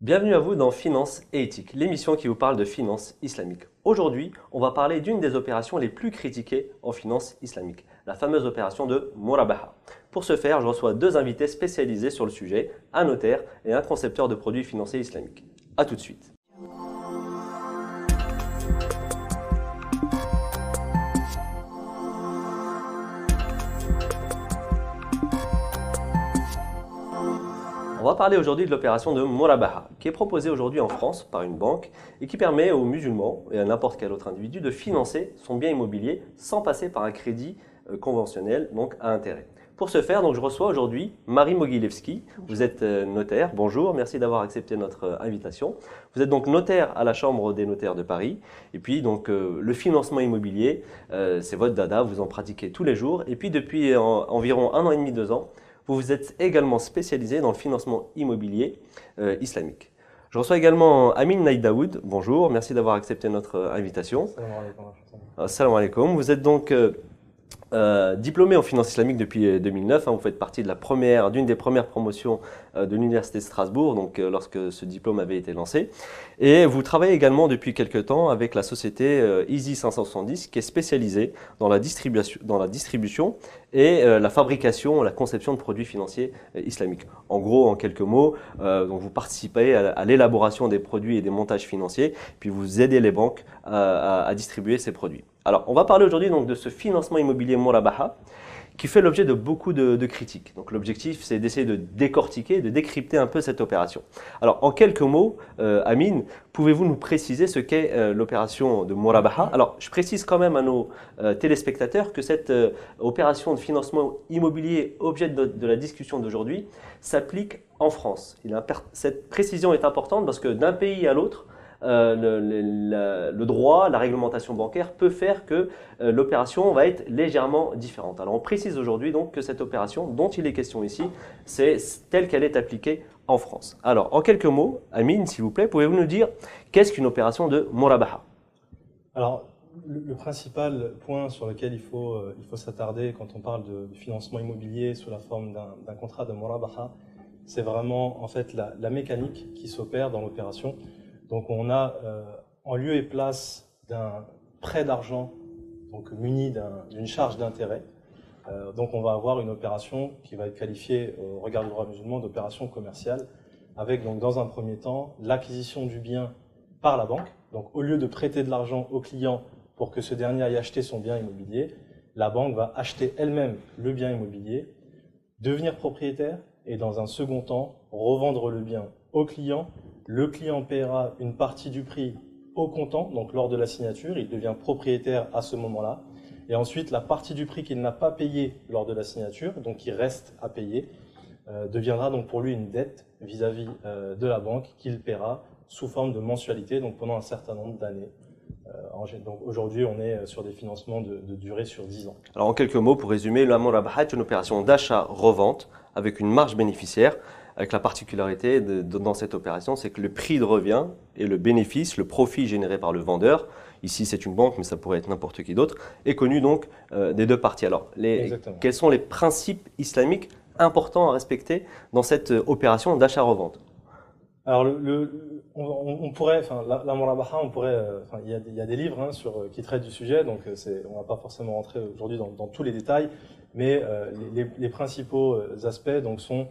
Bienvenue à vous dans Finance et Éthique, l'émission qui vous parle de finance islamique. Aujourd'hui, on va parler d'une des opérations les plus critiquées en finance islamique, la fameuse opération de Murabaha. Pour ce faire, je reçois deux invités spécialisés sur le sujet, un notaire et un concepteur de produits financiers islamiques. A tout de suite. On va parler aujourd'hui de l'opération de Murabaha, qui est proposée aujourd'hui en France par une banque et qui permet aux musulmans et à n'importe quel autre individu de financer son bien immobilier sans passer par un crédit conventionnel, donc à intérêt. Pour ce faire, donc, je reçois aujourd'hui Marie Mogilevski. Vous êtes notaire. Bonjour, merci d'avoir accepté notre invitation. Vous êtes donc notaire à la Chambre des notaires de Paris. Et puis, donc, le financement immobilier, c'est votre dada, vous en pratiquez tous les jours. Et puis, depuis environ 1 an et demi, 2 ans, vous vous êtes également spécialisé dans le financement immobilier islamique. Je reçois également Amin Naïdaoud. Bonjour, merci d'avoir accepté notre invitation. Salam alaikum. Vous êtes donc diplômé en finance islamique depuis 2009, vous faites partie d'une des premières promotions de l'Université de Strasbourg, donc lorsque ce diplôme avait été lancé. Et vous travaillez également depuis quelques temps avec la société Easy 570 qui est spécialisée dans la distribution et la fabrication, la conception de produits financiers islamiques. En gros, en quelques mots, donc vous participez à l'élaboration des produits et des montages financiers, puis vous aidez les banques à distribuer ces produits. Alors, on va parler aujourd'hui donc de ce financement immobilier Murabaha qui fait l'objet de beaucoup de critiques. Donc, l'objectif, c'est d'essayer de décortiquer, de décrypter un peu cette opération. Alors, en quelques mots, Amine, pouvez-vous nous préciser ce qu'est l'opération de Murabaha? Alors, je précise quand même à nos téléspectateurs que cette opération de financement immobilier, objet de la discussion d'aujourd'hui, s'applique en France. Cette précision est importante parce que d'un pays à l'autre, le droit, la réglementation bancaire peut faire que l'opération va être légèrement différente. Alors on précise aujourd'hui donc que cette opération dont il est question ici, c'est telle qu'elle est appliquée en France. Alors en quelques mots, Amine, s'il vous plaît, pouvez-vous nous dire qu'est-ce qu'une opération de Murabaha? Alors le principal point sur lequel il faut s'attarder quand on parle de financement immobilier sous la forme d'un contrat de Murabaha, c'est vraiment en fait la mécanique qui s'opère dans l'opération. Donc on a en lieu et place d'un prêt d'argent donc muni d'une charge d'intérêt. Donc on va avoir une opération qui va être qualifiée au regard du droit musulman d'opération commerciale avec donc dans un premier temps l'acquisition du bien par la banque. Donc au lieu de prêter de l'argent au client pour que ce dernier aille acheter son bien immobilier, la banque va acheter elle-même le bien immobilier, devenir propriétaire et dans un second temps revendre le bien au client. Le client paiera une partie du prix au comptant, donc lors de la signature, il devient propriétaire à ce moment-là. Et ensuite, la partie du prix qu'il n'a pas payé lors de la signature, donc qui reste à payer, deviendra donc pour lui une dette vis-à-vis de la banque qu'il paiera sous forme de mensualité, donc pendant un certain nombre d'années. Donc aujourd'hui, on est sur des financements de durée sur 10 ans. Alors en quelques mots, pour résumer, la Murabaha est une opération d'achat-revente avec une marge bénéficiaire, avec la particularité dans cette opération, c'est que le prix de revient et le bénéfice, le profit généré par le vendeur, ici c'est une banque mais ça pourrait être n'importe qui d'autre, est connu donc des deux parties. Alors quels sont les principes islamiques importants à respecter dans cette opération d'achat-revente? Alors on pourrait, la Murabaha, il y a des livres qui traitent du sujet, donc on ne va pas forcément rentrer aujourd'hui dans tous les détails, mais les principaux aspects donc sont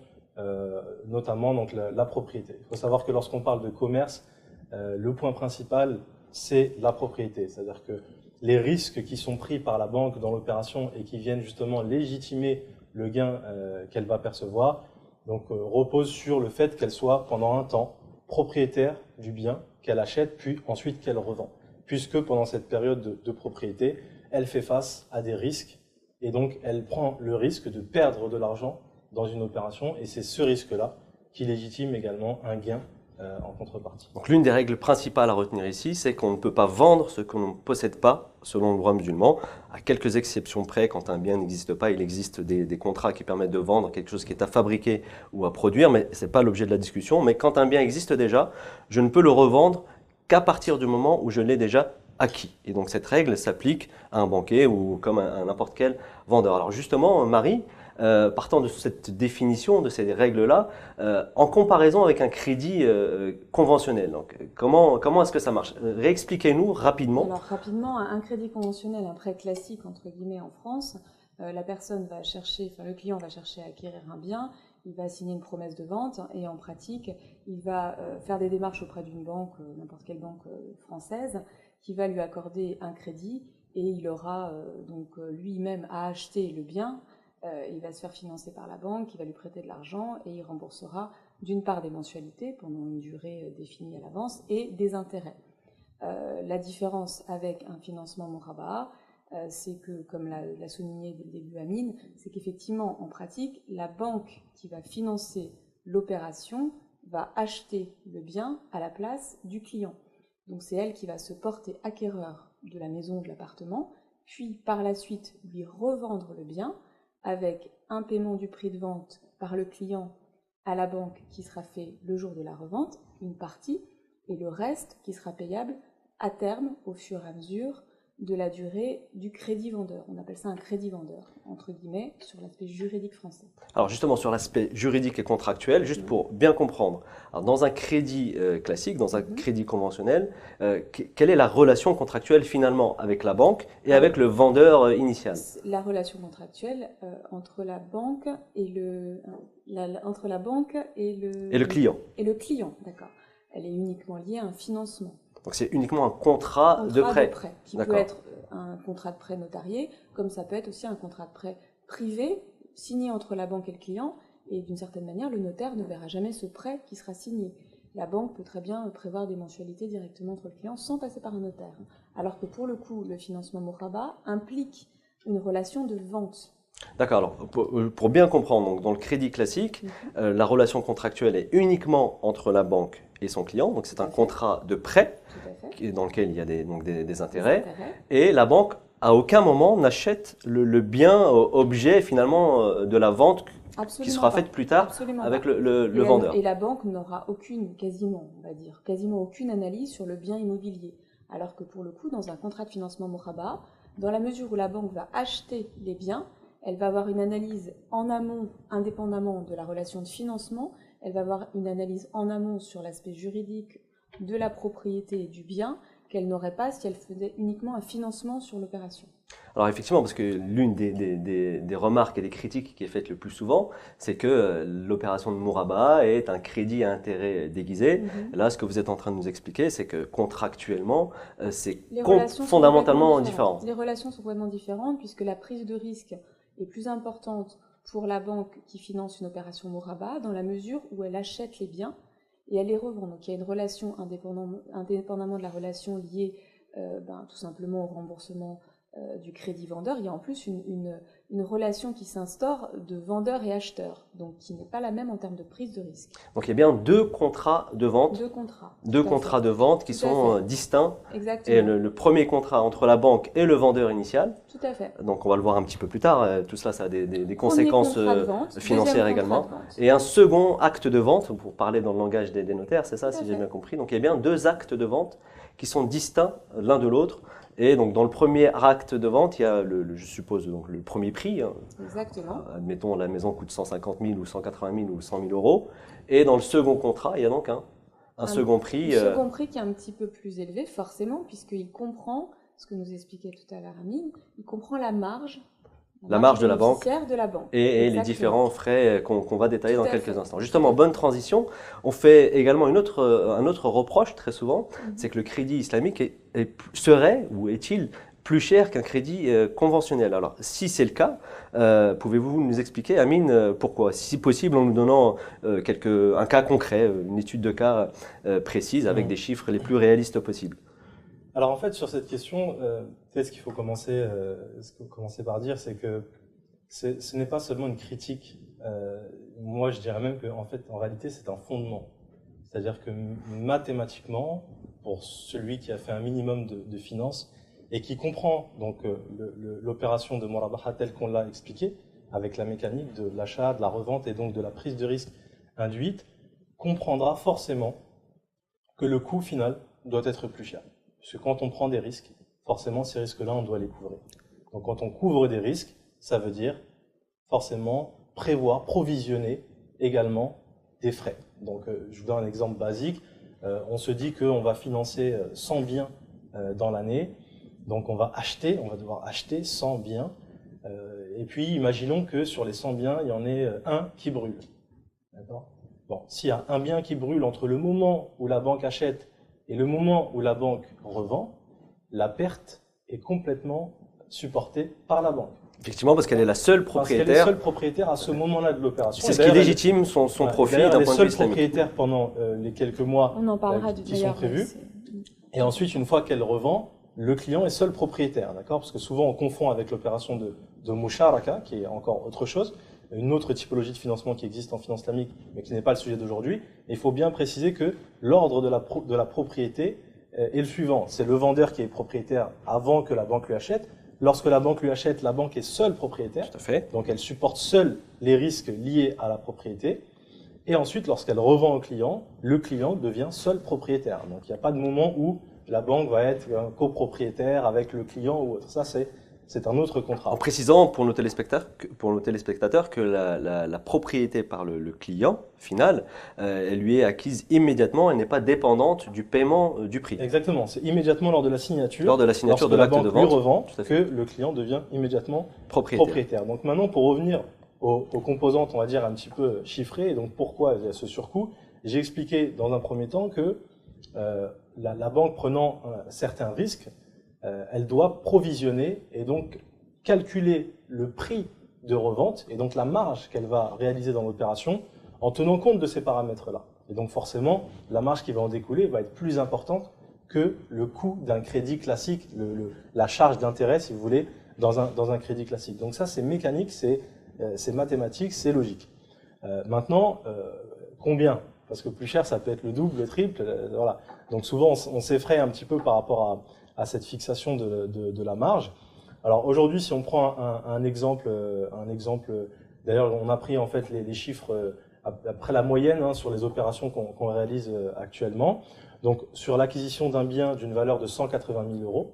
notamment donc la propriété. Il faut savoir que lorsqu'on parle de commerce, le point principal c'est la propriété, c'est-à-dire que les risques qui sont pris par la banque dans l'opération et qui viennent justement légitimer le gain qu'elle va percevoir, donc reposent sur le fait qu'elle soit pendant un temps propriétaire du bien qu'elle achète puis ensuite qu'elle revend, puisque pendant cette période de propriété, elle fait face à des risques et donc elle prend le risque de perdre de l'argent dans une opération, et c'est ce risque-là qui légitime également un gain en contrepartie. Donc l'une des règles principales à retenir ici, c'est qu'on ne peut pas vendre ce qu'on ne possède pas selon le droit musulman. À quelques exceptions près, quand un bien n'existe pas, il existe des contrats qui permettent de vendre quelque chose qui est à fabriquer ou à produire, mais ce n'est pas l'objet de la discussion. Mais quand un bien existe déjà, je ne peux le revendre qu'à partir du moment où je l'ai déjà acquis. Et donc cette règle s'applique à un banquier ou comme à n'importe quel vendeur. Alors justement, Marie, partant de cette définition, de ces règles-là, en comparaison avec un crédit conventionnel. Donc, comment est-ce que ça marche? Réexpliquez-nous rapidement. Alors rapidement, un crédit conventionnel, un prêt classique entre guillemets en France, la personne va chercher, enfin le client va chercher à acquérir un bien, il va signer une promesse de vente et en pratique, il va faire des démarches auprès d'une banque, n'importe quelle banque française, qui va lui accorder un crédit et il aura donc lui-même à acheter le bien. Il va se faire financer par la banque, il va lui prêter de l'argent et il remboursera d'une part des mensualités pendant une durée définie à l'avance et des intérêts. La différence avec un financement Mourabaha, c'est que, comme l'a souligné dès le début Amine, c'est qu'effectivement, en pratique, la banque qui va financer l'opération va acheter le bien à la place du client. Donc c'est elle qui va se porter acquéreur de la maison ou de l'appartement, puis par la suite lui revendre le bien avec un paiement du prix de vente par le client à la banque qui sera fait le jour de la revente, une partie, et le reste qui sera payable à terme au fur et à mesure de la durée du crédit vendeur. On appelle ça un crédit vendeur, entre guillemets, sur l'aspect juridique français. Alors justement, sur l'aspect juridique et contractuel, juste pour bien comprendre, alors, dans un crédit classique, dans un crédit conventionnel, quelle est la relation contractuelle finalement avec la banque et avec le vendeur initial? La relation contractuelle entre la banque et entre la banque et le client. Et le client, d'accord. Elle est uniquement liée à un financement. Donc c'est uniquement un contrat de prêt. Qui peut être un contrat de prêt notarié, comme ça peut être aussi un contrat de prêt privé, signé entre la banque et le client, et d'une certaine manière, le notaire ne verra jamais ce prêt qui sera signé. La banque peut très bien prévoir des mensualités directement entre le client sans passer par un notaire. Alors que pour le coup, le financement Mourabaha implique une relation de vente. D'accord, alors pour bien comprendre, donc, dans le crédit classique, la relation contractuelle est uniquement entre la banque et son client, donc c'est un contrat de prêt dans lequel il y a des intérêts, et la banque à aucun moment n'achète le bien objet finalement de la vente qui sera faite plus tard avec le vendeur. Et la banque n'aura quasiment aucune analyse sur le bien immobilier, alors que pour le coup, dans un contrat de financement Mourabaha, dans la mesure où la banque va acheter les biens, elle va avoir une analyse en amont, indépendamment de la relation de financement. Elle va avoir une analyse en amont sur l'aspect juridique de la propriété et du bien qu'elle n'aurait pas si elle faisait uniquement un financement sur l'opération. Alors effectivement, parce que l'une des remarques et des critiques qui est faite le plus souvent, c'est que l'opération de Mourabaha est un crédit à intérêt déguisé. Là, ce que vous êtes en train de nous expliquer, c'est que contractuellement, c'est fondamentalement différent. Les relations sont complètement différentes puisque la prise de risque est plus importante pour la banque qui finance une opération Mourabaha dans la mesure où elle achète les biens et elle les revend. Donc il y a une relation indépendamment de la relation liée tout simplement au remboursement du crédit vendeur. Il y a en plus une relation qui s'instaure de vendeur et acheteur, donc qui n'est pas la même en termes de prise de risque. Donc il y a bien deux contrats de vente. Deux contrats de vente qui sont distincts. Exactement. Et le premier contrat entre la banque et le vendeur initial. Tout à fait. Donc on va le voir un petit peu plus tard. Tout cela, ça a des conséquences financières également. De et un second acte de vente, pour parler dans le langage des notaires, c'est ça, si j'ai bien compris. Donc il y a bien deux actes de vente qui sont distincts l'un de l'autre. Et donc dans le premier acte de vente, il y a je suppose donc le premier prix. Exactement. Admettons la maison coûte 150 000 ou 180 000 ou 100 000 euros. Et dans le second contrat, il y a donc un second prix. Un second prix qui est un petit peu plus élevé forcément puisqu'il comprend, ce que nous expliquait tout à l'heure Amine, il comprend la marge de la banque et les différents frais qu'on va détailler dans quelques instants. Justement, bonne transition, on fait également un autre reproche très souvent, c'est que le crédit islamique serait ou est-il plus cher qu'un crédit conventionnel. Alors, si c'est le cas, pouvez-vous nous expliquer, Amine, pourquoi? Si possible, en nous donnant un cas concret, une étude de cas précise avec des chiffres les plus réalistes possibles. Alors en fait, sur cette question, ce qu'il faut commencer par dire, c'est que ce n'est pas seulement une critique. Moi, je dirais même en réalité, c'est un fondement. C'est-à-dire que mathématiquement, pour celui qui a fait un minimum de finances et qui comprend donc l'opération de Mourabaha telle qu'on l'a expliquée, avec la mécanique de l'achat, de la revente et donc de la prise de risque induite, comprendra forcément que le coût final doit être plus cher. Parce que quand on prend des risques, forcément, ces risques-là, on doit les couvrir. Donc quand on couvre des risques, ça veut dire forcément prévoir, provisionner également des frais. Donc, je vous donne un exemple basique. On se dit qu'on va financer 100 biens dans l'année. Donc, on va devoir acheter 100 biens. Et puis, imaginons que sur les 100 biens, il y en ait un qui brûle. D'accord ? Bon, s'il y a un bien qui brûle entre le moment où la banque achète et le moment où la banque revend, la perte est complètement supportée par la banque. Effectivement, parce qu'elle est la seule propriétaire. Parce qu'elle est seule propriétaire à ce moment-là de l'opération. C'est ce qui légitime son profit d'un point de vue islamique. Elle est seule propriétaire pendant les quelques mois qui sont prévus. Et ensuite, une fois qu'elle revend, le client est seul propriétaire, d'accord ? Parce que souvent, on confond avec l'opération de musharaka, qui est encore autre chose, une autre typologie de financement qui existe en finance islamique, mais qui n'est pas le sujet d'aujourd'hui. Il faut bien préciser que l'ordre de la propriété est le suivant. C'est le vendeur qui est propriétaire avant que la banque lui achète. Lorsque la banque lui achète, la banque est seule propriétaire. Tout à fait. Donc, elle supporte seule les risques liés à la propriété. Et ensuite, lorsqu'elle revend au client, le client devient seul propriétaire. Donc, il n'y a pas de moment où la banque va être copropriétaire avec le client ou autre. Ça, c'est un autre contrat. En précisant pour nos téléspectateurs que la propriété par le client final, elle lui est acquise immédiatement, elle n'est pas dépendante du paiement du prix. Exactement, c'est immédiatement lors de la signature. Lors de la signature de l'acte de vente. Lorsque la banque lui revend, que le client devient immédiatement propriétaire. Donc maintenant, pour revenir aux composantes, on va dire un petit peu chiffrées, et donc pourquoi il y a ce surcoût, j'ai expliqué dans un premier temps que la banque prenant certains risques, elle doit provisionner et donc calculer le prix de revente et donc la marge qu'elle va réaliser dans l'opération en tenant compte de ces paramètres-là. Et donc forcément, la marge qui va en découler va être plus importante que le coût d'un crédit classique, la charge d'intérêt, si vous voulez, dans un crédit classique. Donc ça, c'est mécanique, c'est mathématique, c'est logique. Maintenant, combien ? Parce que plus cher, ça peut être le double, le triple, voilà. Donc souvent, on s'effraie un petit peu par rapport à cette fixation de la marge. Alors aujourd'hui, si on prend un exemple, d'ailleurs, on a pris en fait les chiffres après la moyenne sur les opérations qu'on réalise actuellement. Donc sur l'acquisition d'un bien d'une valeur de 180 000 euros,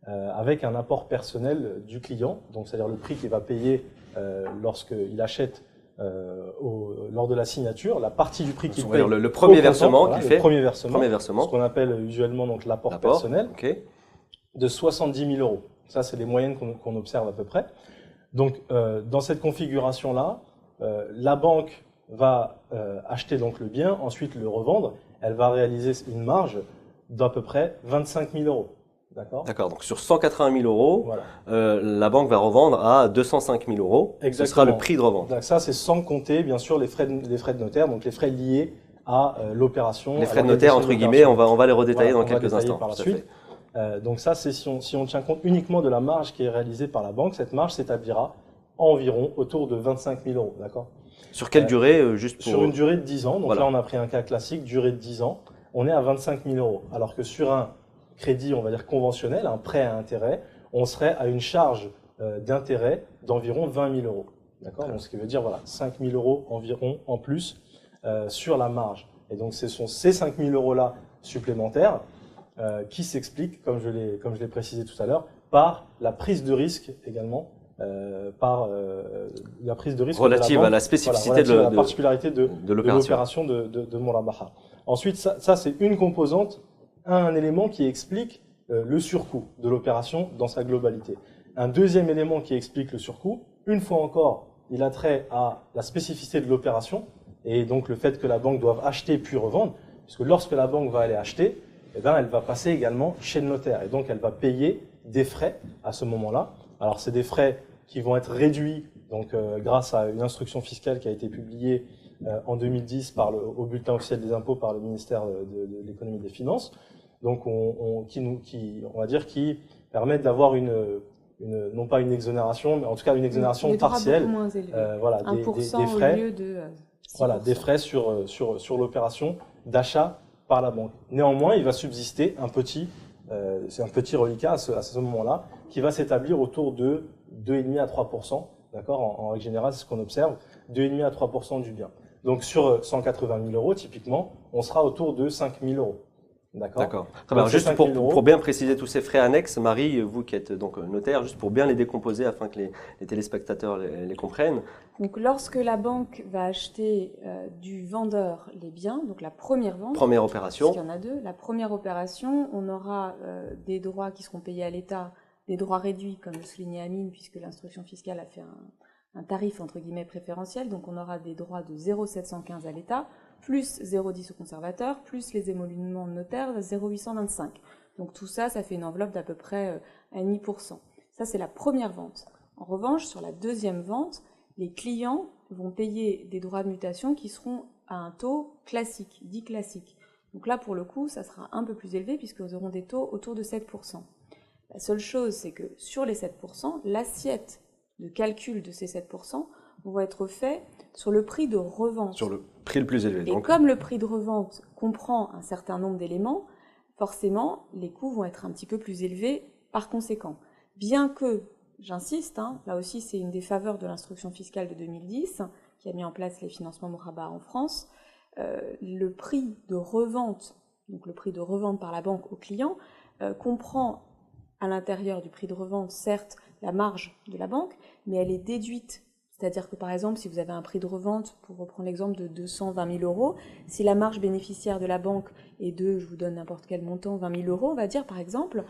avec un apport personnel du client, donc c'est-à-dire le prix qu'il va payer lorsqu'il achète lors de la signature, la partie du prix qu'il paye. Le premier versement qu'il fait. Le premier versement. Ce qu'on appelle usuellement donc l'apport personnel. Okay. De 70 000 euros. Ça, c'est les moyennes qu'on observe à peu près. Donc, dans cette configuration-là, la banque va acheter donc le bien, ensuite le revendre. Elle va réaliser une marge d'à peu près 25 000 euros. D'accord. Donc sur 180 000 euros, voilà. La banque va revendre à 205 000 euros. Exactement. Ce sera le prix de revente. Donc ça, c'est sans compter, bien sûr, les frais de notaire, donc les frais liés à l'opération. Les frais de notaire, entre guillemets, on va les redétailler dans quelques instants. Par la suite. Donc ça, c'est si on tient compte uniquement de la marge qui est réalisée par la banque, cette marge s'établira environ autour de 25 000 euros. D'accord. Sur quelle durée Sur une durée de 10 ans. Donc voilà. Là, on a pris un cas classique, durée de 10 ans. On est à 25 000 euros. Alors que sur un crédit, on va dire conventionnel, un prêt à intérêt, on serait à une charge d'intérêt d'environ 20 000 euros. D'accord. Donc ce qui veut dire 5 000 euros environ en plus sur la marge. Et donc ce sont ces 5 000 euros-là supplémentaires qui s'expliquent, comme je l'ai précisé tout à l'heure, par la prise de risque également, par la prise de risque relative à la spécificité de la particularité de l'opération de Murabaha. Ensuite, ça c'est une composante, un élément qui explique le surcoût de l'opération dans sa globalité. Un deuxième élément qui explique le surcoût, une fois encore, il a trait à la spécificité de l'opération et donc le fait que la banque doive acheter puis revendre, puisque lorsque la banque va aller acheter, elle va passer également chez le notaire et donc elle va payer des frais à ce moment-là. Alors c'est des frais qui vont être réduits donc grâce à une instruction fiscale qui a été publiée en 2010 au bulletin officiel des impôts par le ministère de l'économie et des finances. Donc qui permettent d'avoir non pas une exonération, mais en tout cas une exonération partielle, des frais, au lieu de 6%. Des frais sur l'opération d'achat par la banque. Néanmoins, il va subsister un petit reliquat à ce moment-là, qui va s'établir autour de 2,5 à 3%. D'accord, en règle générale, c'est ce qu'on observe, 2,5 à 3% du bien. Donc sur 180 000 euros, typiquement, on sera autour de 5 000 euros. D'accord. D'accord. Très Donc, bien. c'est Juste 5 000 euros. pour bien préciser tous ces frais annexes, Marie, vous qui êtes donc notaire, juste pour bien les décomposer afin que les téléspectateurs les comprennent. Donc, lorsque la banque va acheter du vendeur les biens, donc la première vente, Première parce opération. qu'il y en a deux, la première opération, on aura des droits qui seront payés à l'État, des droits réduits, comme le soulignait Amine, puisque l'instruction fiscale a fait un tarif entre guillemets préférentiel, donc on aura des droits de 0,715 à l'État, plus 0,10 au conservateur, plus les émoluments de notaire, 0,825. Donc tout ça, ça fait une enveloppe d'à peu près 1,5%. Ça, c'est la première vente. En revanche, sur la deuxième vente, les clients vont payer des droits de mutation qui seront à un taux classique, dit classique. Donc là, pour le coup, ça sera un peu plus élevé puisqu'ils auront des taux autour de 7%. La seule chose, c'est que sur les 7%, l'assiette de calcul de ces 7% va être fait sur le prix de revente. Sur le prix le plus élevé. Et Donc, comme le prix de revente comprend un certain nombre d'éléments, forcément, les coûts vont être un petit peu plus élevés par conséquent. Bien que, j'insiste, là aussi c'est une des faveurs de l'instruction fiscale de 2010, qui a mis en place les financements Moraba en France, le prix de revente, donc le prix de revente par la banque au client, comprend à l'intérieur du prix de revente, certes, la marge de la banque, mais elle est déduite. C'est-à-dire que, par exemple, si vous avez un prix de revente, pour reprendre l'exemple de 220 000 euros, si la marge bénéficiaire de la banque est de, je vous donne n'importe quel montant, 20 000 euros, on va dire, par exemple,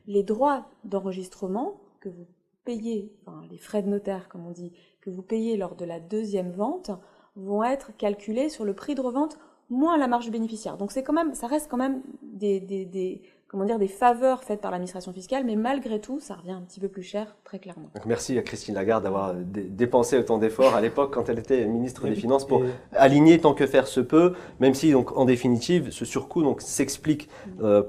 les droits d'enregistrement que vous payez, enfin, les frais de notaire, comme on dit, que vous payez lors de la deuxième vente, vont être calculés sur le prix de revente moins la marge bénéficiaire. Donc c'est quand même, ça reste quand même des faveurs faites par l'administration fiscale, mais malgré tout, ça revient un petit peu plus cher, très clairement. donc merci à Christine Lagarde d'avoir dépensé autant d'efforts à l'époque quand elle était ministre des Finances pour aligner tant que faire se peut, même si donc en définitive ce surcoût donc s'explique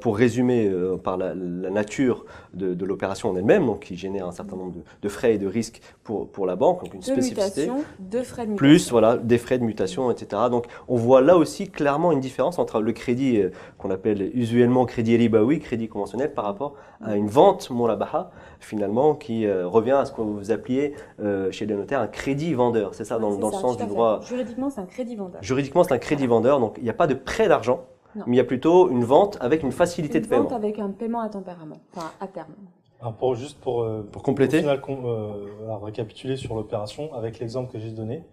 pour résumer par la nature de l'opération en elle-même, donc qui génère un certain nombre de frais et de risques pour la banque, donc une spécificité. Mutation, de frais de mutation. Plus voilà, des frais de mutation, etc. Donc on voit là aussi clairement une différence entre le crédit qu'on appelle usuellement crédit ribaoui, crédit conventionnel, par rapport à une vente murabaha, finalement, qui revient à ce que vous appeliez chez les notaires un crédit vendeur. C'est ça, dans le sens du droit. Juridiquement, c'est un crédit vendeur. Juridiquement, c'est un crédit vendeur, donc il n'y a pas de prêt d'argent, Non. mais il y a plutôt une vente avec une facilité de Une vente paiement. avec un paiement à tempérament, enfin à terme. Pour compléter. Au final, récapituler sur l'opération, avec l'exemple que j'ai donné,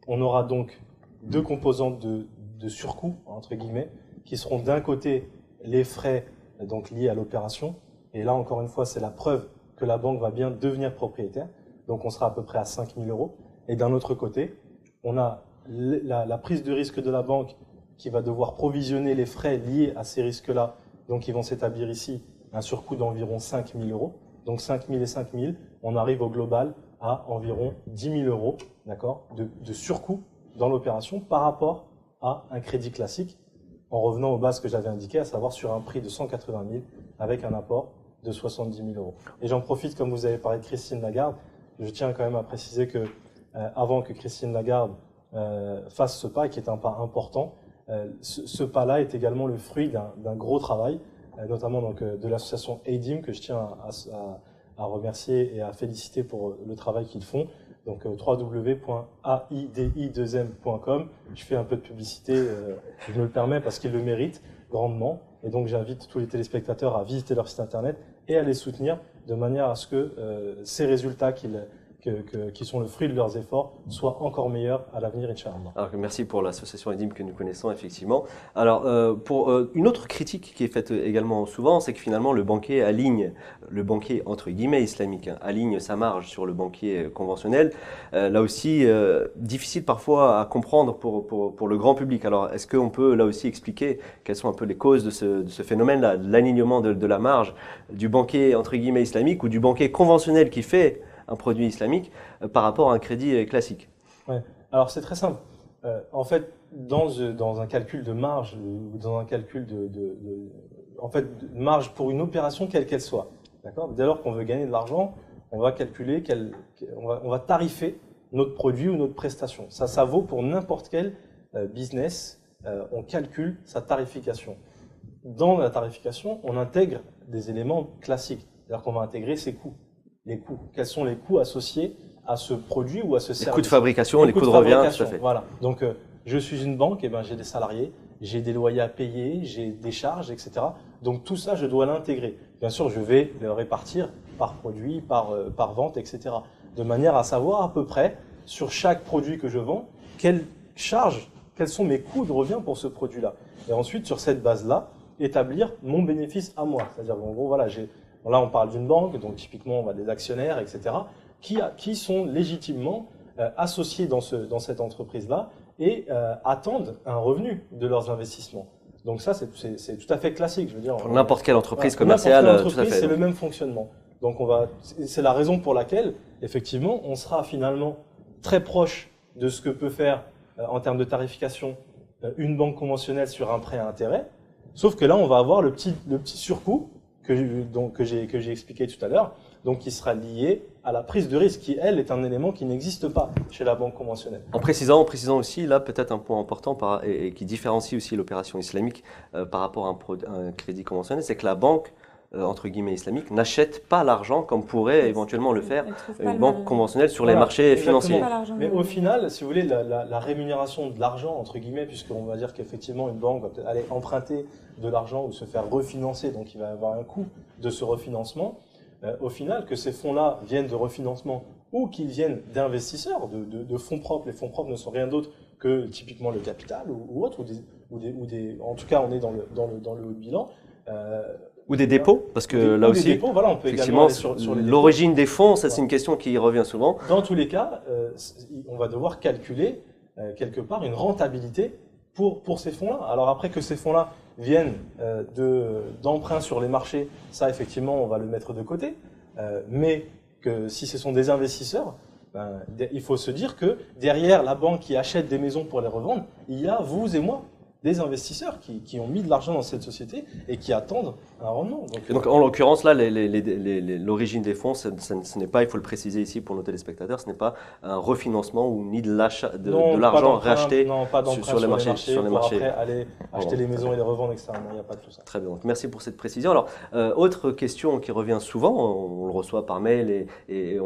on aura donc deux composantes de surcoût, entre guillemets, qui seront d'un côté les frais donc liés à l'opération, et là encore une fois c'est la preuve que la banque va bien devenir propriétaire, donc on sera à peu près à 5 000 euros, et d'un autre côté, on a la prise de risque de la banque qui va devoir provisionner les frais liés à ces risques-là, donc ils vont s'établir ici un surcoût d'environ 5 000 euros. Donc 5 000 et 5 000, on arrive au global à environ 10 000 euros, d'accord, de surcoût dans l'opération par rapport à un crédit classique, en revenant aux bases que j'avais indiquées, à savoir sur un prix de 180 000 avec un apport de 70 000 euros. Et j'en profite, comme vous avez parlé de Christine Lagarde, je tiens quand même à préciser que avant que Christine Lagarde fasse ce pas, qui est un pas important, ce pas-là est également le fruit d'un gros travail, notamment donc, de l'association AIDIM, que je tiens à remercier et à féliciter pour le travail qu'ils font. Donc www.aidi2m.com. Je fais un peu de publicité, je me le permets parce qu'ils le méritent grandement. Et donc j'invite tous les téléspectateurs à visiter leur site internet et à les soutenir de manière à ce que ces résultats qui sont le fruit de leurs efforts soient encore meilleurs à l'avenir, Inch'Allah. Alors, merci pour l'association EDIM que nous connaissons, effectivement. Alors, pour une autre critique qui est faite également souvent, c'est que finalement, le banquier entre guillemets islamique, aligne sa marge sur le banquier conventionnel. Là aussi, difficile parfois à comprendre pour le grand public. Alors, est-ce qu'on peut là aussi expliquer quelles sont un peu les causes de ce phénomène-là, l'alignement de la marge du banquier entre guillemets islamique ou du banquier conventionnel qui fait un produit islamique par rapport à un crédit classique? Ouais. Alors c'est très simple. En fait, dans un calcul de marge ou dans un calcul de marge pour une opération quelle qu'elle soit, d'accord. Dès lors qu'on veut gagner de l'argent, on va calculer, on va tarifer notre produit ou notre prestation. Ça vaut pour n'importe quel business. On calcule sa tarification. Dans la tarification, on intègre des éléments classiques. C'est-à-dire qu'on va intégrer ses coûts. Les coûts. Quels sont les coûts associés à ce produit ou à ce service? Les coûts de fabrication, les coûts de revient, tout à fait. Voilà. Donc, je suis une banque, et ben j'ai des salariés, j'ai des loyers à payer, j'ai des charges, etc. Donc tout ça, je dois l'intégrer. Bien sûr, je vais le répartir par produit, par vente, etc. De manière à savoir à peu près, sur chaque produit que je vends, quelle charge, quels sont mes coûts de revient pour ce produit-là. Et ensuite, sur cette base-là, établir mon bénéfice à moi. C'est-à-dire, en gros, voilà, là, on parle d'une banque, donc typiquement, on va des actionnaires, etc., qui sont légitimement associés dans cette entreprise-là et attendent un revenu de leurs investissements. Donc ça, c'est tout à fait classique. Je veux dire, pour n'importe quelle entreprise commerciale, tout à fait. C'est le même fonctionnement. Donc c'est la raison pour laquelle, effectivement, on sera finalement très proche de ce que peut faire en termes de tarification une banque conventionnelle sur un prêt à intérêt. Sauf que là, on va avoir le petit surcoût que j'ai expliqué tout à l'heure, donc qui sera lié à la prise de risque, qui, elle, est un élément qui n'existe pas chez la banque conventionnelle. En précisant aussi, là, peut-être un point important et qui différencie aussi l'opération islamique par rapport à un crédit conventionnel, c'est que la banque, entre guillemets, islamique, n'achète pas l'argent comme pourrait éventuellement le faire une banque conventionnelle sur les marchés financiers. Mais au final, si vous voulez, la rémunération de l'argent, entre guillemets, puisqu'on va dire qu'effectivement une banque va peut-être aller emprunter de l'argent ou se faire refinancer, donc il va y avoir un coût de ce refinancement, au final, que ces fonds-là viennent de refinancement ou qu'ils viennent d'investisseurs, de fonds propres. Les fonds propres ne sont rien d'autre que typiquement le capital ou autre, en tout cas on est dans le haut de bilan. Ou des dépôts, parce que là aussi, dépôts, voilà, on peut effectivement, sur les l'origine des fonds, ça c'est une question qui revient souvent. Dans tous les cas, on va devoir calculer quelque part une rentabilité pour ces fonds-là. Alors après que ces fonds-là viennent d'emprunts sur les marchés, ça effectivement on va le mettre de côté, mais que si ce sont des investisseurs, il faut se dire que derrière la banque qui achète des maisons pour les revendre, il y a vous et moi, des investisseurs qui ont mis de l'argent dans cette société et qui attendent un rendement. Donc en l'occurrence, là, l'origine des fonds, ce n'est pas, il faut le préciser ici pour nos téléspectateurs, ce n'est pas un refinancement ou ni de l'achat de l'argent racheté sur les marchés. Pour après aller acheter les maisons et les revendre, etc. Il n'y a pas de tout ça. Très bien, donc merci pour cette précision. Alors, autre question qui revient souvent, on le reçoit par mail et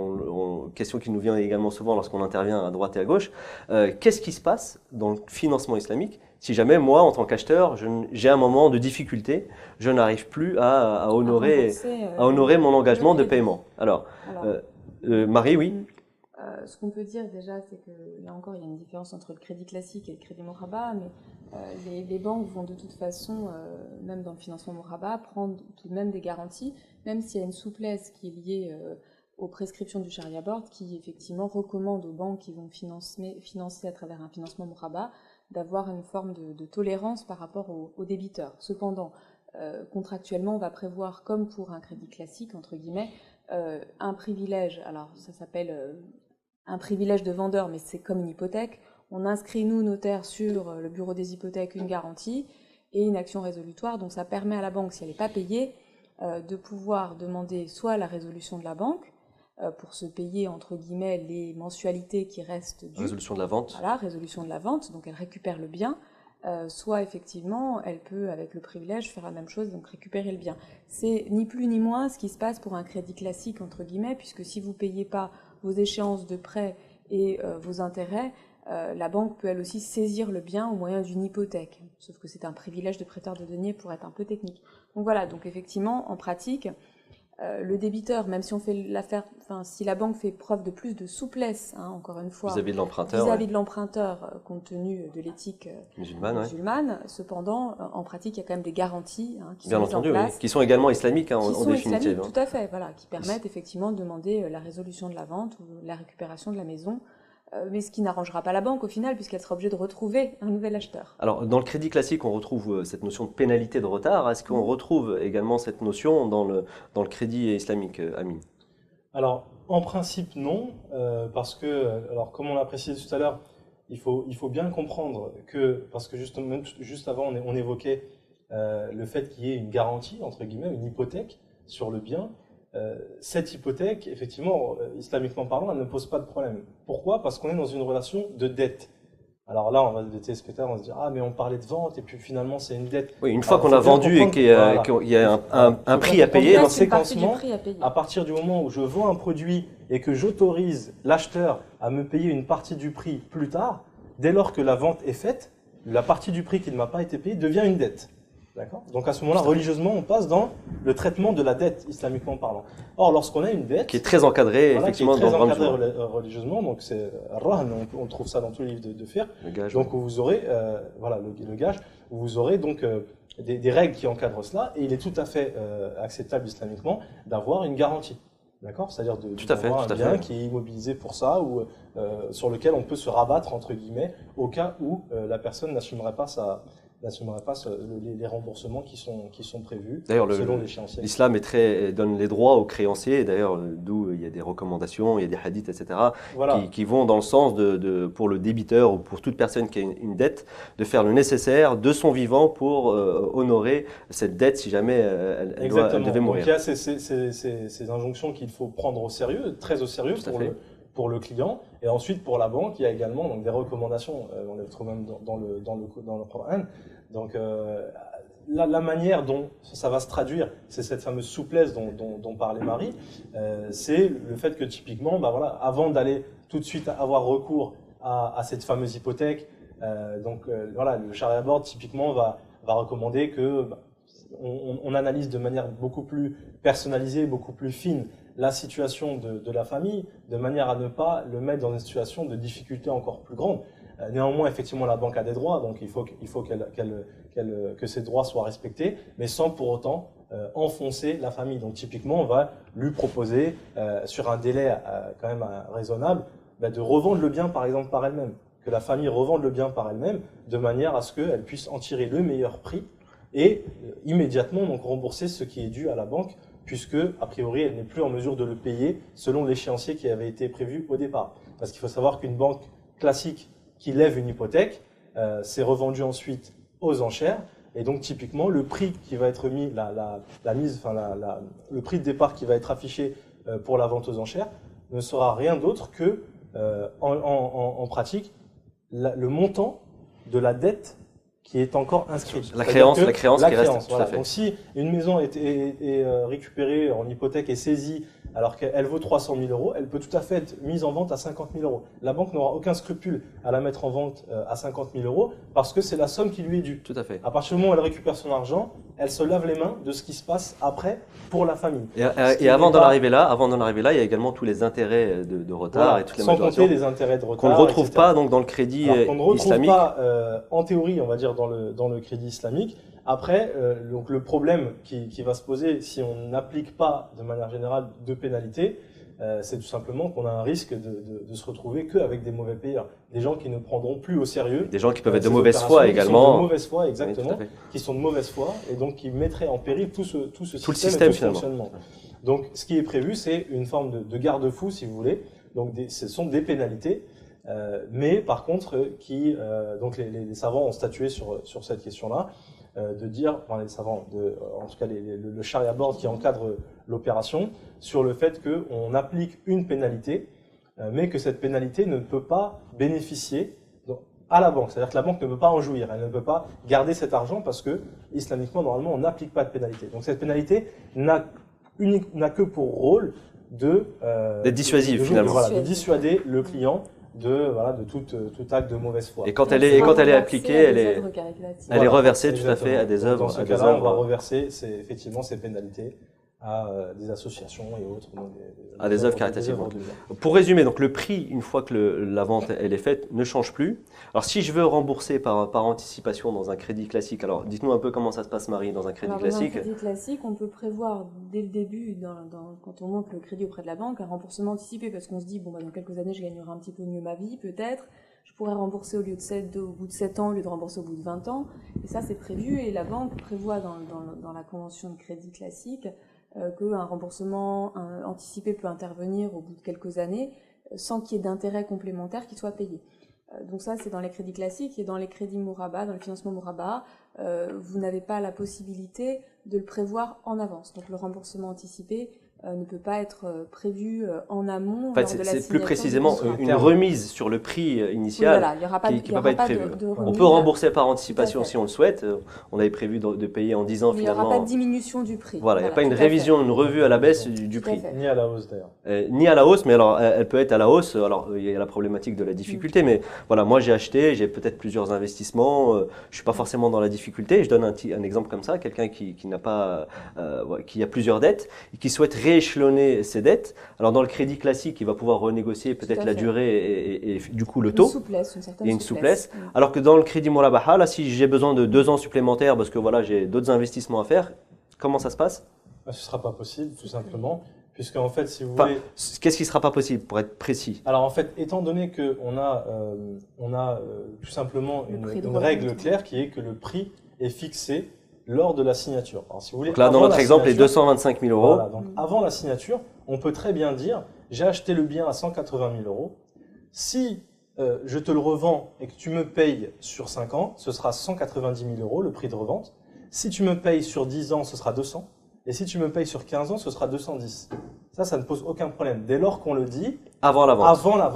question qui nous vient également souvent lorsqu'on intervient à droite et à gauche. Qu'est-ce qui se passe dans le financement islamique si jamais moi, en tant qu'acheteur, j'ai un moment de difficulté, je n'arrive plus à honorer mon engagement de paiement. Alors Marie, oui. Ce qu'on peut dire déjà, c'est que là encore, il y a une différence entre le crédit classique et le crédit Moraba, mais les banques vont de toute façon, même dans le financement Moraba, prendre tout de même des garanties, même s'il y a une souplesse qui est liée aux prescriptions du Sharia Board, qui effectivement recommande aux banques qui vont financer à travers un financement Moraba, d'avoir une forme de tolérance par rapport aux débiteurs. Cependant, contractuellement, on va prévoir, comme pour un crédit classique, entre guillemets, un privilège. Alors, ça s'appelle un privilège de vendeur, mais c'est comme une hypothèque. On inscrit, nous, notaires, sur le bureau des hypothèques, une garantie et une action résolutoire. Donc, ça permet à la banque, si elle n'est pas payée, de pouvoir demander soit la résolution de la banque, pour se payer, entre guillemets, les mensualités qui restent dues. Résolution de la vente. Voilà, résolution de la vente, donc elle récupère le bien. Soit, effectivement, elle peut, avec le privilège, faire la même chose, donc récupérer le bien. C'est ni plus ni moins ce qui se passe pour un crédit classique, entre guillemets, puisque si vous ne payez pas vos échéances de prêt et vos intérêts, la banque peut elle aussi saisir le bien au moyen d'une hypothèque. Sauf que c'est un privilège de prêteur de deniers pour être un peu technique. Donc voilà, donc effectivement, en pratique, le débiteur, même si on fait l'affaire, si la banque fait preuve de plus de souplesse, encore une fois, vis-à-vis de l'emprunteur, compte tenu de l'éthique musulmane, cependant, en pratique, il y a quand même des garanties qui bien sont entendu, mises en place, qui sont également islamiques en définitive. Islamiques, tout à fait, voilà, qui permettent effectivement de demander la résolution de la vente ou la récupération de la maison. Mais ce qui n'arrangera pas la banque au final, puisqu'elle sera obligée de retrouver un nouvel acheteur. Alors, dans le crédit classique, on retrouve cette notion de pénalité de retard. Est-ce qu'on retrouve également cette notion dans le crédit islamique, Amine? Alors, en principe, non, parce que, alors, comme on l'a précisé tout à l'heure, il faut bien comprendre que, parce que juste avant, on évoquait le fait qu'il y ait une garantie, entre guillemets, une hypothèque sur le bien. Cette hypothèque, effectivement, islamiquement parlant, elle ne pose pas de problème. Pourquoi? Parce qu'on est dans une relation de dette. Alors là, les téléspectateurs vont se dire « Ah, mais on parlait de vente et puis finalement, c'est une dette. » Oui, une fois qu'on a vendu et qu'il y a un prix à payer, dans le séquencement, à partir du moment où je vends un produit et que j'autorise l'acheteur à me payer une partie du prix plus tard, dès lors que la vente est faite, la partie du prix qui ne m'a pas été payée devient une dette. D'accord ? Donc à ce moment-là, religieusement, on passe dans le traitement de la dette, islamiquement parlant. Or, lorsqu'on a une dette qui est très encadrée, voilà, effectivement, qui est très dans le encadrée musulman. religieusement, donc c'est rahn, on trouve ça dans tous les livres de fiqh. Le gage. Donc vous aurez, voilà, le gage, vous aurez donc des règles qui encadrent cela, et il est tout à fait acceptable islamiquement d'avoir une garantie. D'accord ? C'est-à-dire d'avoir un bien qui est immobilisé pour ça, ou sur lequel on peut se rabattre, entre guillemets, au cas où la personne n'assumerait pas les remboursements qui sont prévus selon l'échéancier. L'islam donne les droits aux créanciers, d'ailleurs d'où il y a des recommandations, il y a des hadiths, etc. Voilà. qui vont dans le sens pour le débiteur ou pour toute personne qui a une dette, de faire le nécessaire de son vivant pour honorer cette dette si jamais elle devait mourir. Donc il y a ces injonctions qu'il faut prendre au sérieux, très au sérieux pour le client, et ensuite pour la banque, il y a également donc des recommandations, on les retrouve même dans le Coran. Donc la manière dont ça va se traduire, c'est cette fameuse souplesse dont parlait Marie, c'est le fait que typiquement, bah voilà, avant d'aller tout de suite avoir recours à cette fameuse hypothèque, voilà, le Sharia Board typiquement va recommander que on analyse de manière beaucoup plus personnalisée, beaucoup plus fine la situation de la famille, de manière à ne pas le mettre dans une situation de difficulté encore plus grande. Néanmoins, effectivement, la banque a des droits, donc il faut que ces droits soient respectés, mais sans pour autant enfoncer la famille. Donc typiquement, on va lui proposer, sur un délai quand même raisonnable, de revendre le bien, par exemple, par elle-même. Que la famille revende le bien par elle-même, de manière à ce qu'elle puisse en tirer le meilleur prix et immédiatement donc rembourser ce qui est dû à la banque, puisque a priori elle n'est plus en mesure de le payer selon l'échéancier qui avait été prévu au départ. Parce qu'il faut savoir qu'une banque classique qui lève une hypothèque, c'est revendu ensuite aux enchères, et donc typiquement le prix qui va être mis, le prix de départ qui va être affiché pour la vente aux enchères ne sera rien d'autre que en pratique le montant de la dette qui est encore inscrite. La créance qui reste. Voilà. Donc si une maison est récupérée en hypothèque et saisie alors qu'elle vaut 300 000 euros, elle peut tout à fait être mise en vente à 50 000 euros. La banque n'aura aucun scrupule à la mettre en vente à 50 000 euros parce que c'est la somme qui lui est due. Tout à fait. À partir du moment où elle récupère son argent, elle se lave les mains de ce qui se passe après pour la famille. Et avant d'en arriver là, il y a également tous les intérêts de retard, voilà, et toutes les sans majorations compter les intérêts de retard qu'on ne retrouve pas donc dans le crédit islamique. Qu'on ne retrouve pas en théorie, on va dire, dans le crédit islamique. Après, donc le problème qui va se poser si on n'applique pas de manière générale de pénalité, c'est tout simplement qu'on a un risque de se retrouver qu'avec des mauvais payeurs, des gens qui ne prendront plus au sérieux. Des gens qui peuvent être de mauvaise foi également. De mauvaise foi, exactement, oui, qui sont de mauvaise foi et donc qui mettraient en péril tout le système et tout finalement. fonctionnement. Donc, ce qui est prévu, c'est une forme de garde-fou, si vous voulez. Donc, ce sont des pénalités, mais par contre, donc les savants ont statué sur cette question-là. De dire, enfin les savants, en tout cas le Sharia Board qui encadre l'opération, sur le fait qu'on applique une pénalité, mais que cette pénalité ne peut pas bénéficier à la banque. C'est-à-dire que la banque ne peut pas en jouir, elle ne peut pas garder cet argent parce que, islamiquement, normalement, on n'applique pas de pénalité. Donc cette pénalité n'a que pour rôle d'être dissuasive finalement. Voilà, de dissuader le client de tout acte de mauvaise foi. Et quand elle est appliquée, elle est reversée tout à fait à des œuvres. Dans ce cas-là, on va reverser effectivement ces pénalités à des associations et autres. À des œuvres caritatives. Pour résumer, donc le prix, une fois que la vente elle est faite, ne change plus. Alors si je veux rembourser par anticipation dans un crédit classique, alors dites-nous un peu comment ça se passe, Marie, dans un crédit classique. Dans un crédit classique, on peut prévoir dès le début, quand on monte le crédit auprès de la banque, un remboursement anticipé parce qu'on se dit, dans quelques années, je gagnerai un petit peu mieux ma vie, peut-être. Je pourrais rembourser au bout de 7 ans, au lieu de rembourser au bout de 20 ans. Et ça, c'est prévu et la banque prévoit dans la convention de crédit classique qu'un remboursement anticipé peut intervenir au bout de quelques années sans qu'il y ait d'intérêt complémentaire qui soit payé. Donc ça, c'est dans les crédits classiques et dans les crédits Mouraba, dans le financement Mouraba, vous n'avez pas la possibilité de le prévoir en avance. Donc le remboursement anticipé ne peut pas être prévu en amont. En fait, lors de la c'est plus signature précisément du contrat. une remise sur le prix initial. Oui, voilà, il n'y aura pas, qui il ne y peut aura pas être pas prévu. de On remise. peut rembourser par anticipation Tout à fait. si on le souhaite. On avait prévu de payer en 10 ans Il n'y aura pas finalement. de diminution du prix. Voilà, il n'y a pas une tout à fait. révision, une revue à la baisse du Tout à prix. fait. Ni à la hausse d'ailleurs. Ni à la hausse, mais alors elle peut être à la hausse. Alors il y a la problématique de la difficulté, mais voilà, moi j'ai acheté, j'ai peut-être plusieurs investissements, je suis pas forcément dans la difficulté. Je donne un exemple comme ça, quelqu'un qui n'a pas, qui a plusieurs dettes et qui souhaite rééchelonner ses dettes. Alors dans le crédit classique, il va pouvoir renégocier peut-être à la fait. durée et du coup le taux. Une souplesse, une certaine Et une souplesse. Mm. Alors que dans le crédit Murabaha, là, si j'ai besoin de 2 ans supplémentaires parce que voilà, j'ai d'autres investissements à faire, comment ça se passe? Ce ne sera pas possible, tout simplement, puisque en fait, si vous Enfin, voulez... qu'est-ce qui sera pas possible pour être précis? Alors en fait, étant donné qu'on a, tout simplement Le prix de une règle revente. claire qui est que le prix est fixé lors de la signature. Alors, si vous voulez, Donc là, dans avant notre la exemple, les signature, 225 000 euros. Voilà, donc avant la signature, on peut très bien dire, j'ai acheté le bien à 180 000 euros. Si je te le revends et que tu me payes sur 5 ans, ce sera 190 000 euros le prix de revente. Si tu me payes sur 10 ans, ce sera 200. Et si tu me payes sur 15 ans, ce sera 210. Ça ne pose aucun problème. Dès lors qu'on le dit, Avant la vente.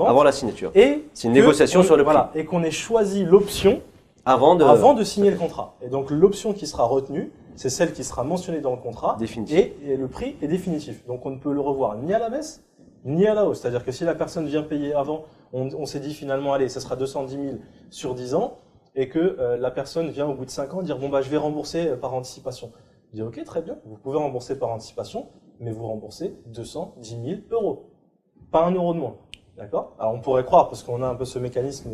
avant la signature. et C'est une que négociation on- sur le prix. voilà, et qu'on ait choisi l'option Avant avant de signer le contrat. Et donc l'option qui sera retenue, c'est celle qui sera mentionnée dans le contrat. Définitif. Et le prix est définitif. Donc on ne peut le revoir ni à la baisse, ni à la hausse. C'est-à-dire que si la personne vient payer avant, on s'est dit finalement, allez, ça sera 210 000 sur 10 ans, et que la personne vient au bout de 5 ans dire, bon, bah, je vais rembourser par anticipation. Je dis, ok, très bien, vous pouvez rembourser par anticipation, mais vous remboursez 210 000 euros. Pas 1 euro de moins. D'accord? Alors on pourrait croire, parce qu'on a un peu ce mécanisme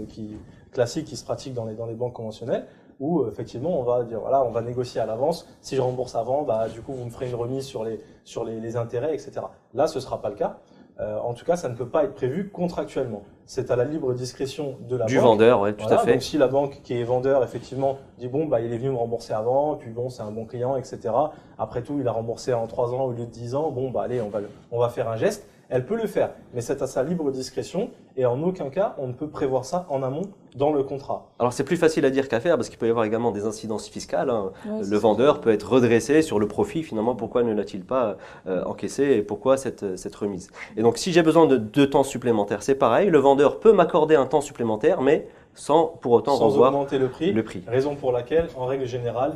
classique qui se pratique dans les banques conventionnelles, où effectivement on va dire, voilà, on va négocier à l'avance, si je rembourse avant, bah, du coup vous me ferez une remise sur les intérêts, etc. Là, ce ne sera pas le cas. En tout cas, ça ne peut pas être prévu contractuellement. C'est à la libre discrétion de la du banque. vendeur, ouais, tout Voilà, à fait. donc si la banque qui est vendeur, effectivement, dit bon, bah, il est venu me rembourser avant, puis bon, c'est un bon client, etc. Après tout, il a remboursé en 3 ans au lieu de 10 ans, bon, bah, allez, on va faire un geste. Elle peut le faire, mais c'est à sa libre discrétion et en aucun cas, on ne peut prévoir ça en amont dans le contrat. Alors c'est plus facile à dire qu'à faire parce qu'il peut y avoir également des incidences fiscales. Hein. Ouais, c'est Le ça. vendeur peut être redressé sur le profit finalement. Pourquoi ne l'a-t-il pas encaissé et pourquoi cette remise? Et donc si j'ai besoin de 2 temps supplémentaires, c'est pareil. Le vendeur peut m'accorder un temps supplémentaire, mais sans pour autant Sans revoir augmenter le prix. le prix. Raison pour laquelle, en règle générale,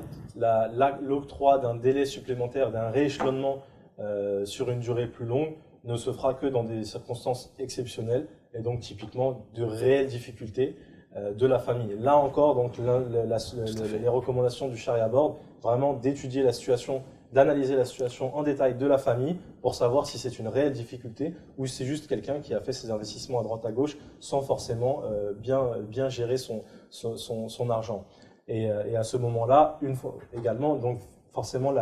l'octroi d'un délai supplémentaire, d'un rééchelonnement sur une durée plus longue ne se fera que dans des circonstances exceptionnelles et donc typiquement de réelles difficultés de la famille. Là encore, donc les recommandations du Sharia Board, vraiment d'étudier la situation, d'analyser la situation en détail de la famille pour savoir si c'est une réelle difficulté ou si c'est juste quelqu'un qui a fait ses investissements à droite à gauche sans forcément bien gérer son argent. Et à ce moment-là, une fois également, donc forcément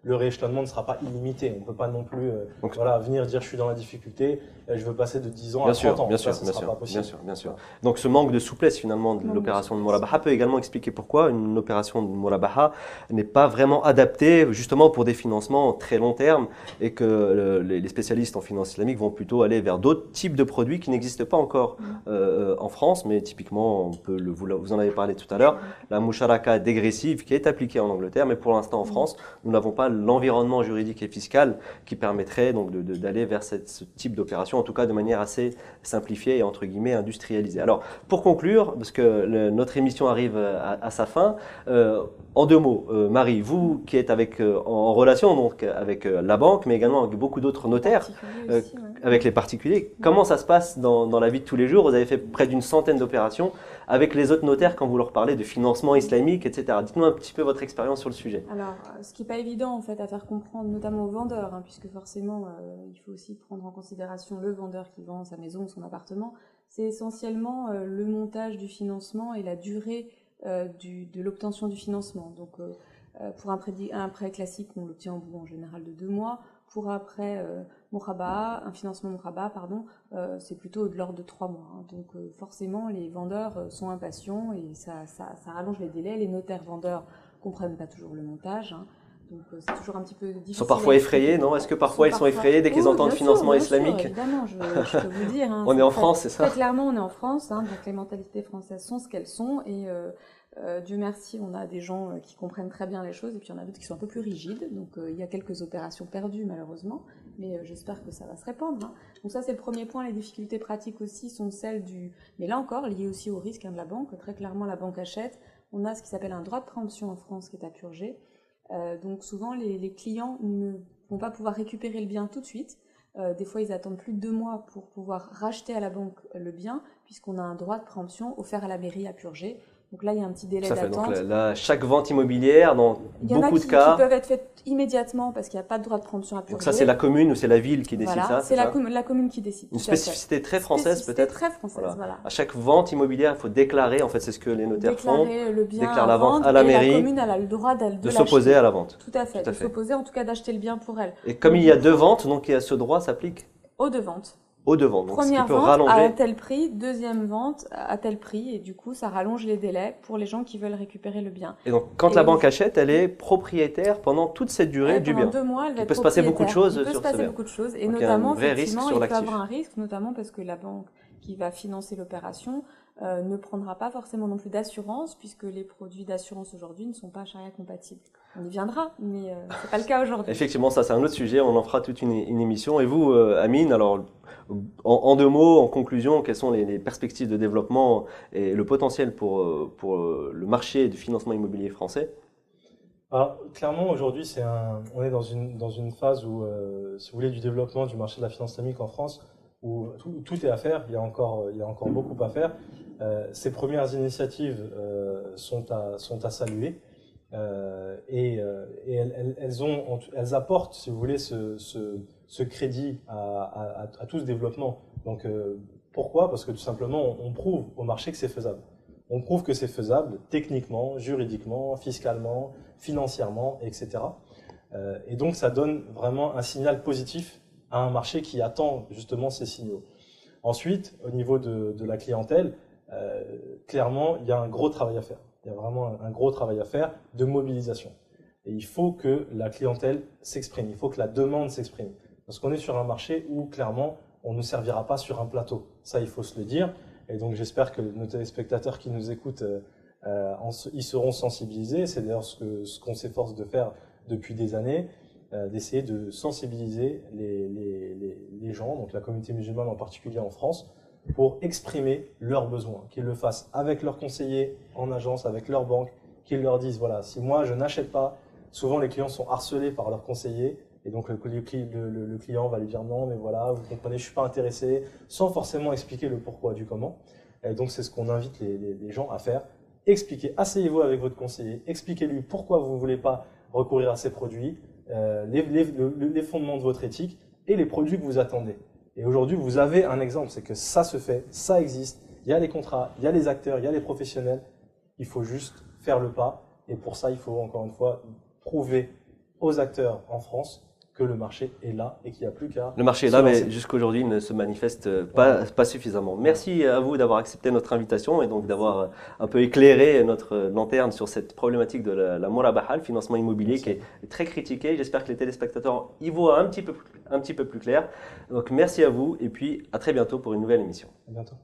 le rééchelonnement ne sera pas illimité. On ne peut pas non plus venir dire je suis dans la difficulté, je veux passer de 10 ans à 30 ans. Ça sera pas possible. Bien sûr. Donc ce manque de souplesse finalement de l'opération de Murabaha peut également expliquer pourquoi une opération de Murabaha n'est pas vraiment adaptée justement pour des financements très long terme et que les spécialistes en finance islamique vont plutôt aller vers d'autres types de produits qui n'existent pas encore en France, mais typiquement, vous en avez parlé tout à l'heure, la musharaka dégressive qui est appliquée en Angleterre, mais pour l'instant en France, nous n'avons pas l'environnement juridique et fiscal qui permettrait donc d'aller vers ce type d'opération, en tout cas de manière assez simplifiée et entre guillemets industrialisée. Alors, pour conclure, parce que notre émission arrive à sa fin, en 2 mots, Marie, vous qui êtes en relation donc avec la banque, mais également avec beaucoup d'autres notaires, Aussi, avec les particuliers, comment ça se passe dans la vie de tous les jours? Vous avez fait près d'une centaine d'opérations avec les autres notaires quand vous leur parlez de financement islamique, etc. Dites-nous un petit peu votre expérience sur le sujet. Alors, ce qui n'est pas évident en fait à faire comprendre, notamment aux vendeurs, hein, puisque forcément il faut aussi prendre en considération le vendeur qui vend sa maison ou son appartement, c'est essentiellement le montage du financement et la durée de l'obtention du financement. Donc, pour un prêt classique, on l'obtient au bout en général de 2 mois. Pour un prêt un financement Mouraba, c'est plutôt de l'ordre de 3 mois. Hein. Donc forcément, les vendeurs sont impatients et ça rallonge les délais. Les notaires vendeurs comprennent pas toujours le montage. Hein. Donc c'est toujours un petit peu difficile. Ils sont parfois effrayés, non? Est-ce que parfois ils sont effrayés dès qu'ils entendent financement islamique? Sûr, évidemment, je peux vous dire. Hein, on est en France, c'est ça? Très clairement, on est en France. Hein, donc les mentalités françaises sont ce qu'elles sont et Dieu merci, on a des gens qui comprennent très bien les choses et puis il y en a d'autres qui sont un peu plus rigides. Donc il y a quelques opérations perdues malheureusement, mais j'espère que ça va se répandre. Donc ça c'est le premier point. Les difficultés pratiques aussi sont celles du... Mais là encore, liées aussi au risque de la banque. Très clairement, la banque achète. On a ce qui s'appelle un droit de préemption en France qui est à purger. Donc souvent les clients ne vont pas pouvoir récupérer le bien tout de suite. Des fois, ils attendent plus de 2 mois pour pouvoir racheter à la banque le bien, puisqu'on a un droit de préemption offert à la mairie à purger. Donc là, il y a un petit délai d'attente. Donc là, chaque vente immobilière, dans beaucoup de cas... qui peuvent être faites immédiatement parce qu'il n'y a pas de droit de préemption à purger. Donc ça, c'est la commune ou c'est la ville qui décide ça? C'est la commune qui décide. Une spécificité très française peut-être? Très française, voilà. À chaque vente immobilière, il faut déclarer, en fait, c'est ce que les notaires font. Déclarer le bien déclare la vente à la et mairie. La commune elle a le droit de s'opposer à la vente. Tout à fait, de s'opposer, en tout cas d'acheter le bien pour elle. Et comme il y a 2 ventes, donc ce droit s'applique aux 2 ventes. Aux 2 ventes. Donc Première ce qui peut vente rallonger... à tel prix, deuxième vente à tel prix, et du coup ça rallonge les délais pour les gens qui veulent récupérer le bien. Et donc quand la banque achète, elle est propriétaire pendant toute cette durée du bien. Pendant 2 mois, elle va être il peut se passer beaucoup de choses sur ce bien. Il peut se passer beaucoup de choses, et donc, notamment, il y a un vrai effectivement, risque sur il peut l'actif. avoir un risque, notamment parce que la banque qui va financer l'opération ne prendra pas forcément non plus d'assurance, puisque les produits d'assurance aujourd'hui ne sont pas charia compatibles. On y viendra, mais c'est pas le cas aujourd'hui. Effectivement, ça c'est un autre sujet, on en fera toute une émission. Et vous, Amine, alors en 2 mots, en conclusion, quelles sont les perspectives de développement et le potentiel pour le marché du financement immobilier français? Alors, clairement, aujourd'hui, on est dans une phase où, si vous voulez, du développement du marché de la finance islamique en France, où tout est à faire, il y a encore beaucoup à faire. Ces premières initiatives sont à saluer et elles apportent, si vous voulez, ce crédit à tout ce développement. Donc, pourquoi? Parce que tout simplement, on prouve au marché que c'est faisable. On prouve que c'est faisable techniquement, juridiquement, fiscalement, financièrement, etc. Et donc, ça donne vraiment un signal positif à un marché qui attend justement ces signaux. Ensuite, au niveau de la clientèle, clairement, il y a un gros travail à faire. Il y a vraiment un gros travail à faire de mobilisation. Et il faut que la clientèle s'exprime, il faut que la demande s'exprime. Parce qu'on est sur un marché où, clairement, on ne servira pas sur un plateau. Ça, il faut se le dire. Et donc, j'espère que nos téléspectateurs qui nous écoutent, ils seront sensibilisés. C'est d'ailleurs ce qu'on s'efforce de faire depuis des années, d'essayer de sensibiliser les gens, donc la communauté musulmane en particulier en France, pour exprimer leurs besoins, qu'ils le fassent avec leurs conseillers en agence, avec leur banque, qu'ils leur disent, voilà, si moi je n'achète pas, souvent les clients sont harcelés par leurs conseillers, et donc le client va lui dire non, mais voilà, vous comprenez, je ne suis pas intéressé, sans forcément expliquer le pourquoi du comment. Et donc c'est ce qu'on invite les gens à faire. Expliquez, asseyez-vous avec votre conseiller, expliquez-lui pourquoi vous ne voulez pas recourir à ces produits, les fondements de votre éthique et les produits que vous attendez. Et aujourd'hui, vous avez un exemple, c'est que ça se fait, ça existe, il y a les contrats, il y a les acteurs, il y a les professionnels, il faut juste faire le pas. Et pour ça, il faut encore une fois prouver aux acteurs en France que le marché est là et qu'il n'y a plus qu'à... Le marché est là, mais jusqu'aujourd'hui, il ne se manifeste pas suffisamment. Merci à vous d'avoir accepté notre invitation et donc d'avoir un peu éclairé notre lanterne sur cette problématique de la murabaha, le financement immobilier, qui est très critiqué. J'espère que les téléspectateurs y voient un petit peu plus clair. Donc merci à vous et puis à très bientôt pour une nouvelle émission. À bientôt.